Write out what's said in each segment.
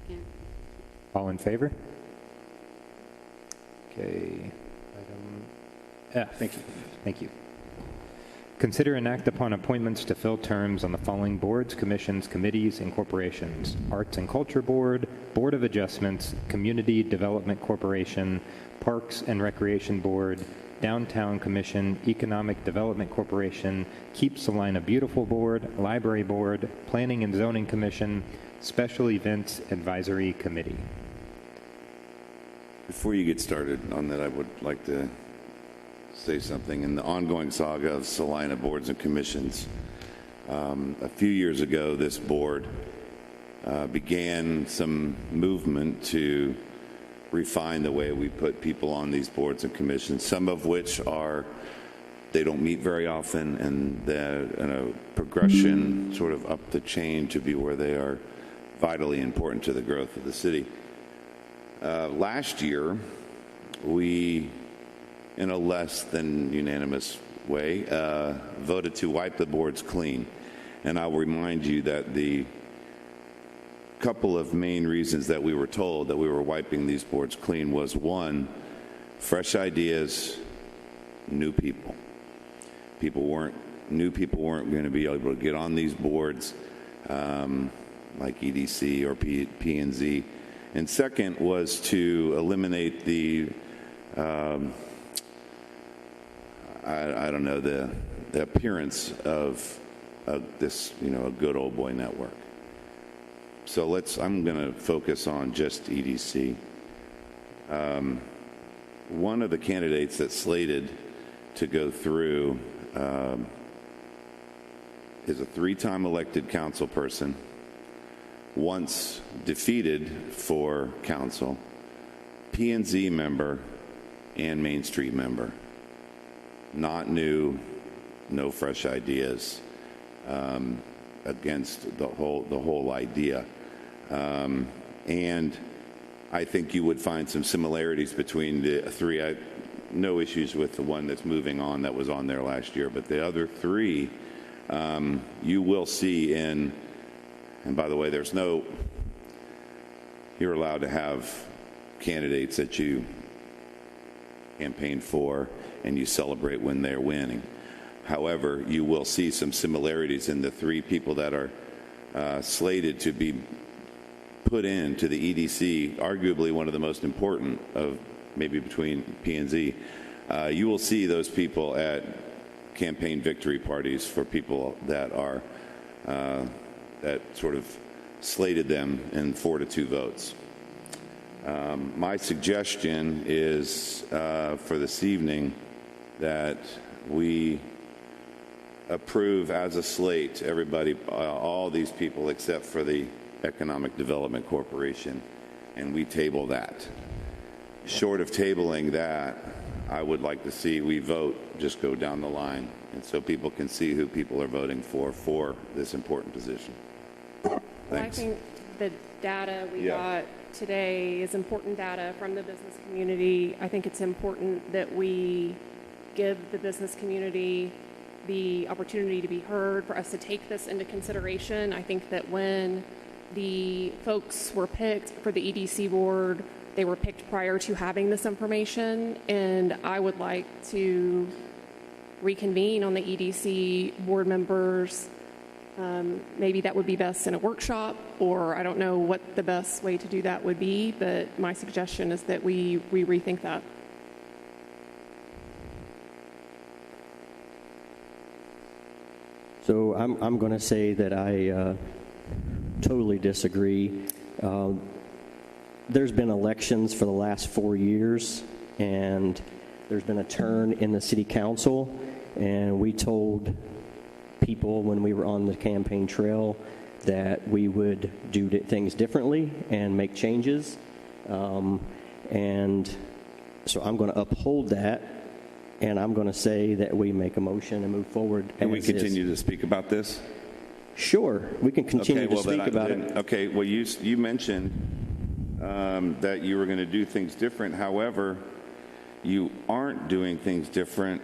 Second. All in favor? Okay. Item F. Thank you. Thank you. Consider and act upon appointments to fill terms on the following boards, commissions, committees, and corporations: Arts and Culture Board, Board of Adjustments, Community Development Corporation, Parks and Recreation Board, Downtown Commission, Economic Development Corporation, Keep Salina Beautiful Board, Library Board, Planning and Zoning Commission, Special Events Advisory Committee. Before you get started on that, I would like to say something. In the ongoing saga of Salina boards and commissions, a few years ago, this board began some movement to refine the way we put people on these boards and commissions, some of which they don't meet very often, and they're in a progression sort of up the chain to be where they are vitally important to the growth of the city. Last year, we, in a less than unanimous way, voted to wipe the boards clean. And I'll remind you that the couple of main reasons that we were told that we were wiping these boards clean was, one, fresh ideas, new people. New people weren't going to be able to get on these boards like EDC or P&Z. And second was to eliminate the the appearance of this, a good old boy network. So I'm going to focus on just EDC. One of the candidates that's slated to go through is a 3-time elected council person, once defeated for council, P&Z member, and Main Street member. Not new, no fresh ideas against the whole idea. And I think you would find some similarities between the three. No issues with the one that's moving on that was on there last year, but the other three you will see in, and by the way, you're allowed to have candidates that you campaign for and you celebrate when they're winning. However, you will see some similarities in the three people that are slated to be put into the EDC, arguably one of the most important of maybe between P&Z. You will see those people at campaign victory parties for people that are that sort of slated them in 4-2 votes. My suggestion is for this evening that we approve as a slate everybody, all these people except for the Economic Development Corporation, and we table that. Short of tabling that, I would like to see we vote, just go down the line, and so people can see who people are voting for this important position. Thanks. I think the data we got today is important data from the business community. I think it's important that we give the business community the opportunity to be heard, for us to take this into consideration. I think that when the folks were picked for the EDC board, they were picked prior to having this information, and I would like to reconvene on the EDC board members. Maybe that would be best in a workshop, or I don't know what the best way to do that would be, but my suggestion is that we rethink that. So I'm going to say that I totally disagree. There's been elections for the last 4 years, and there's been a turn in the city council, and we told people when we were on the campaign trail that we would do things differently and make changes. And so I'm going to uphold that, and I'm going to say that we make a motion and move forward. And we continue to speak about this? Sure, we can continue to speak about it. Okay, well, you mentioned that you were going to do things different. However, you aren't doing things different.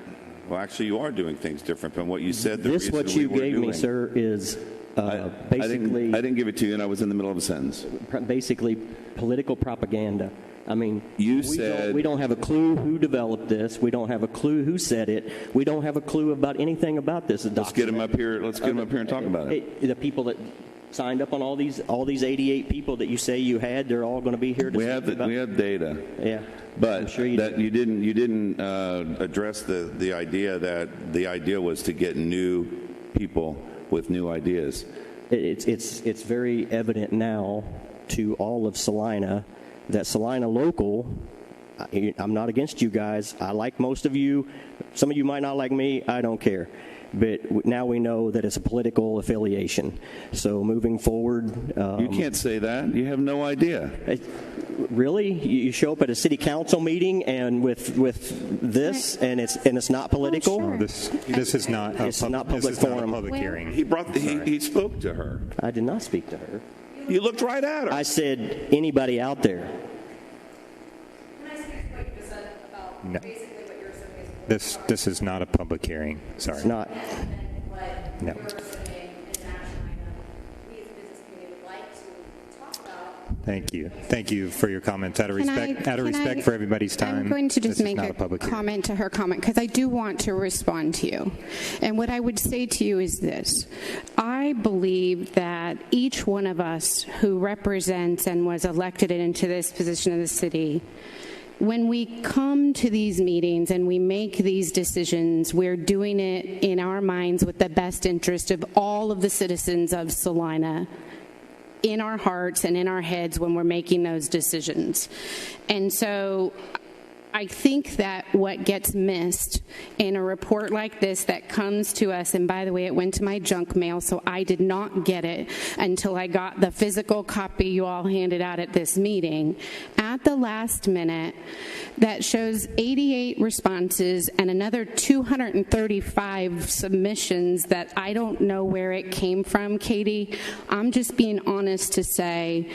Well, actually, you are doing things different from what you said. What you gave me, sir, is basically, I didn't give it to you, and I was in the middle of a sentence. basically political propaganda. I mean, we don't have a clue who developed this. We don't have a clue who said it. We don't have a clue about anything about this document. Let's get him up here. Let's get him up here and talk about it. The people that signed up on all these 88 people that you say you had, they're all going to be here to We have data. Yeah. But I'm sure you didn't address the idea that the idea was to get new people with new ideas. It's very evident now to all of Salina that Salina Local, I'm not against you guys. I like most of you. Some of you might not like me. I don't care. But now we know that it's a political affiliation. So moving forward... you can't say that. You have no idea. Really? You show up at a city council meeting and with this, and it's not political? Oh, this is not a public forum. Public hearing. He spoke to her. I did not speak to her. You looked right at her. I said, anybody out there? Can I speak to what you just said about No. basically what you're assuming? This is not a public hearing. Sorry. It's not. What No. you're assuming is actually we as a business community would like to talk about. Thank you. Thank you for your comments. Out of Can respect I- for everybody's time. I'm going to this just is make not a public hearing. comment to her comment because I do want to respond to you. And what I would say to you is this. I believe that each one of us who represents and was elected into this position of the city, when we come to these meetings and we make these decisions, we're doing it in our minds with the best interest of all of the citizens of Salina in our hearts and in our heads when we're making those decisions. And so I think that what gets missed in a report like this that comes to us, and by the way, it went to my junk mail, so I did not get it until I got the physical copy you all handed out at this meeting, at the last minute, that shows 88 responses and another 235 submissions that I don't know where it came from, Katie. I'm just being honest to say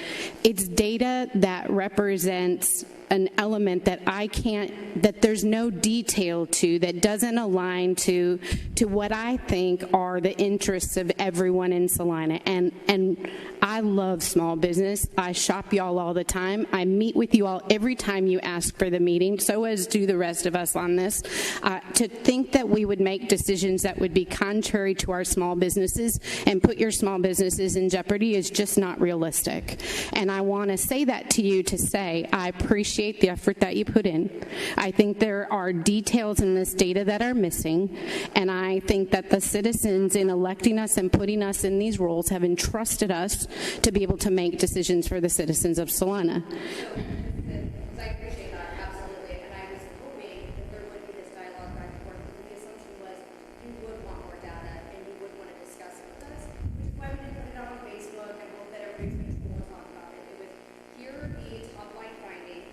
it's data that represents an element that that there's no detail to, that doesn't align to what I think are the interests of everyone in Salina. And I love small business. I shop y'all all the time. I meet with you all every time you ask for the meeting, so as do the rest of us on this. To think that we would make decisions that would be contrary to our small businesses and put your small businesses in jeopardy is just not realistic. And I want to say that to you to say, I appreciate the effort that you put in. I think there are details in this data that are missing, and I think that the citizens in electing us and putting us in these roles have entrusted us to be able to make decisions for the citizens of Salina. I appreciate that, absolutely. And I was hoping that there would be this dialogue back and forth. The assumption was you would want more data and you would want to discuss it with us, which is why we didn't put it out on Facebook and hope that everybody's going to talk about it. It was, here are the top line findings,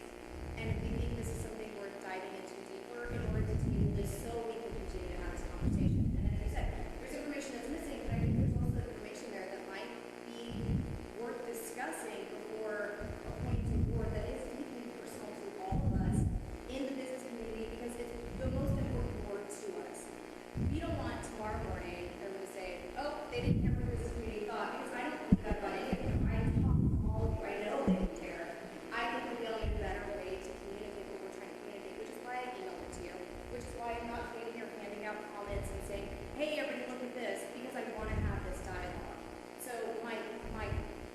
and if we think this is something worth diving into deeper in order to table this so we can continue to have this conversation. And as I said, there's information that's missing, but I think there's also information there that might be worth discussing before appointing a board that is deeply personal to all of us in the business community, because it's the most important board to us. We don't want tomorrow morning everyone to say, oh, they didn't care what the business community thought, because I don't think that about any of them. I talk to all of you, I know they don't care. I think that we all need a better way to communicate what we're trying to communicate, which is why I emailed it to you, which is why I'm not waiting here handing out comments and saying, hey, everybody look at this, because I want to have this dialogue. So my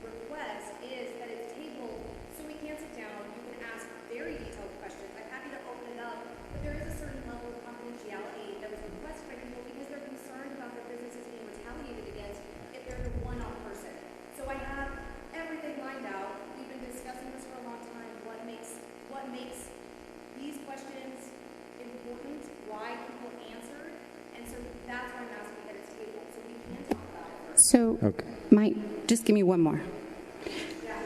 request is that it's tabled so we can sit down, you can ask very detailed questions. I'm happy to open it up, but there is a certain level of confidentiality that was requested by people because they're concerned about their businesses being retaliated against if they're the one-off person. So I have everything lined out. We've been discussing this for a long time. What makes these questions important? Why people answered? And so that's why I'm asking that it's tabled so we can talk about it first. So, Okay. Mike, just give me one more.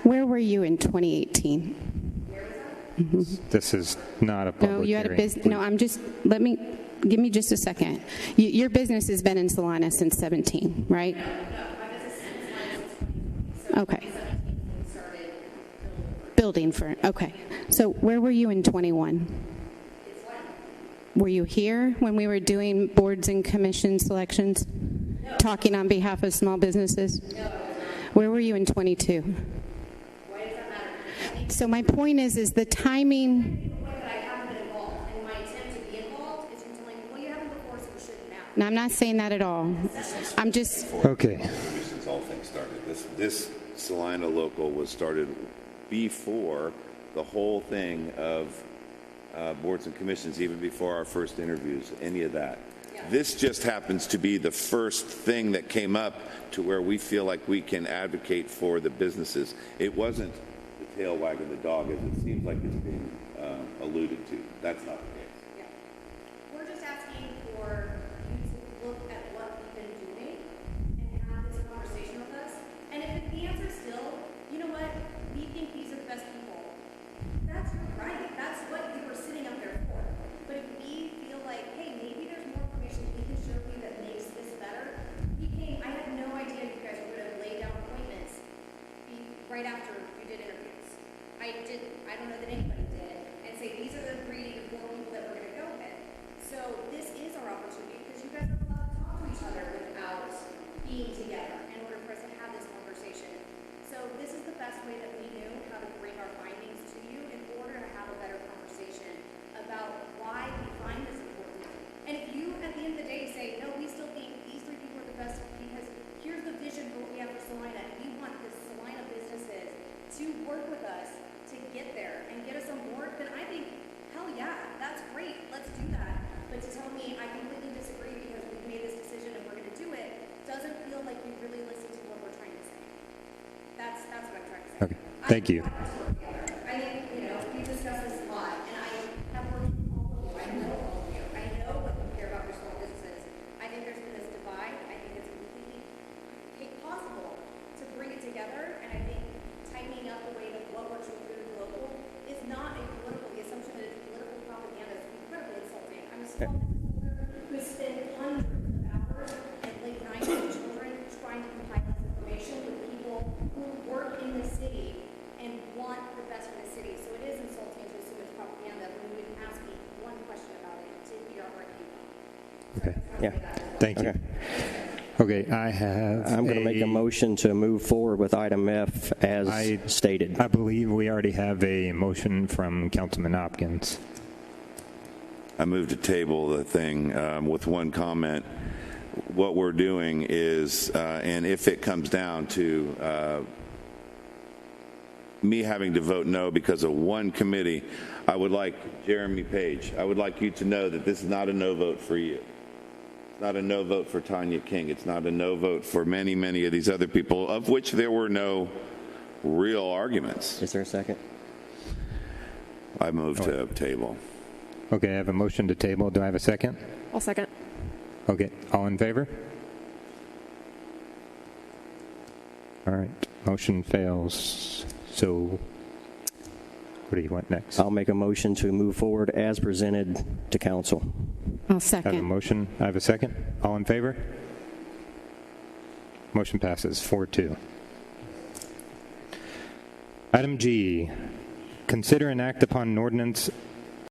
Where were you in 2018? This is not a public No, you had a hearing. business. No, give me just a second. Your business has been in Salina since 17, right? No, my business is since Okay. 2017 we started Building for, okay. So where were you in 21? Were you here when we were doing boards and commission selections? talking on behalf of small businesses? No, I was not. Where were you in 22? Why does that matter? So my point is the timing. The point that I haven't been involved, and my attempt to be involved is you're telling me, well, you haven't before, so we shouldn't now. No, I'm not saying that at all. I'm just, Okay. Since all things started, this Salina local was started before the whole thing of boards and commissions, even before our first interviews, any of that. This just happens to be the first thing that came up to where we feel like we can advocate for the businesses. It wasn't the tail wagging the dog, as it seems like it's being alluded to. That's not the case. Yeah. We're just asking for you to look at what we've been doing and have this conversation with us. And if the answer is still, you know what, we think these are the best people, that's right. That's what we were sitting up there for. But if we feel like, hey, maybe there's more information we can show you that makes this better, I had no idea you guys were going to lay down appointments right after you did interviews. I didn't. I don't know that anybody did. And say, these are the 3 to 4 people that we're going to go with. So this is our opportunity because you guys are allowed to talk to each other without being together in order for us to have this conversation. So this is the best way that we knew how to bring our findings to you in order to have a better conversation about why we find this important. And if you, at the end of the day, say, no, we still think these 3 people are the best because here's the vision for what we have for Salina, and we want the Salina businesses to work with us to get there and get us on board, then I think, hell yeah, that's great. Let's do that. But to tell me I completely disagree because we've made this decision and we're going to do it doesn't feel like you really listened to what we're trying to say. That's what I'm trying to say. Okay. Thank you. I think, we discussed this a lot, and I have worked with all of you. I know all of you. I know what you care about your small businesses. I think there's been this divide. I think it's completely possible to bring it together, and I think tightening up the way that what works with food local is not a political, the assumption that it's political propaganda is incredibly insulting. I'm a small business owner who has spent hundreds of hours at late night with children trying to compile this information with people who work in the city and want the best for the city. So it is insulting to assume it's propaganda when you didn't ask me one question about it to figure out where it came from. Okay. Yeah. Thank you. Okay, I'm going to make a motion to move forward with item F as stated. I believe we already have a motion from Councilman Hopkins. I move to table the thing with one comment. What we're doing is, and if it comes down to me having to vote no because of one committee, I would like Jeremy Page, I would like you to know that this is not a no vote for you. It's not a no vote for Tanya King. It's not a no vote for many, many of these other people, of which there were no real arguments. Is there a second? I move to table. Okay, I have a motion to table. Do I have a second? I'll second. Okay, all in favor? All right, motion fails. So, what do you want next? I'll make a motion to move forward as presented to council. I'll I have a second. motion. I have a second. All in favor? Motion passes 4-2. Item G, consider and act upon an ordinance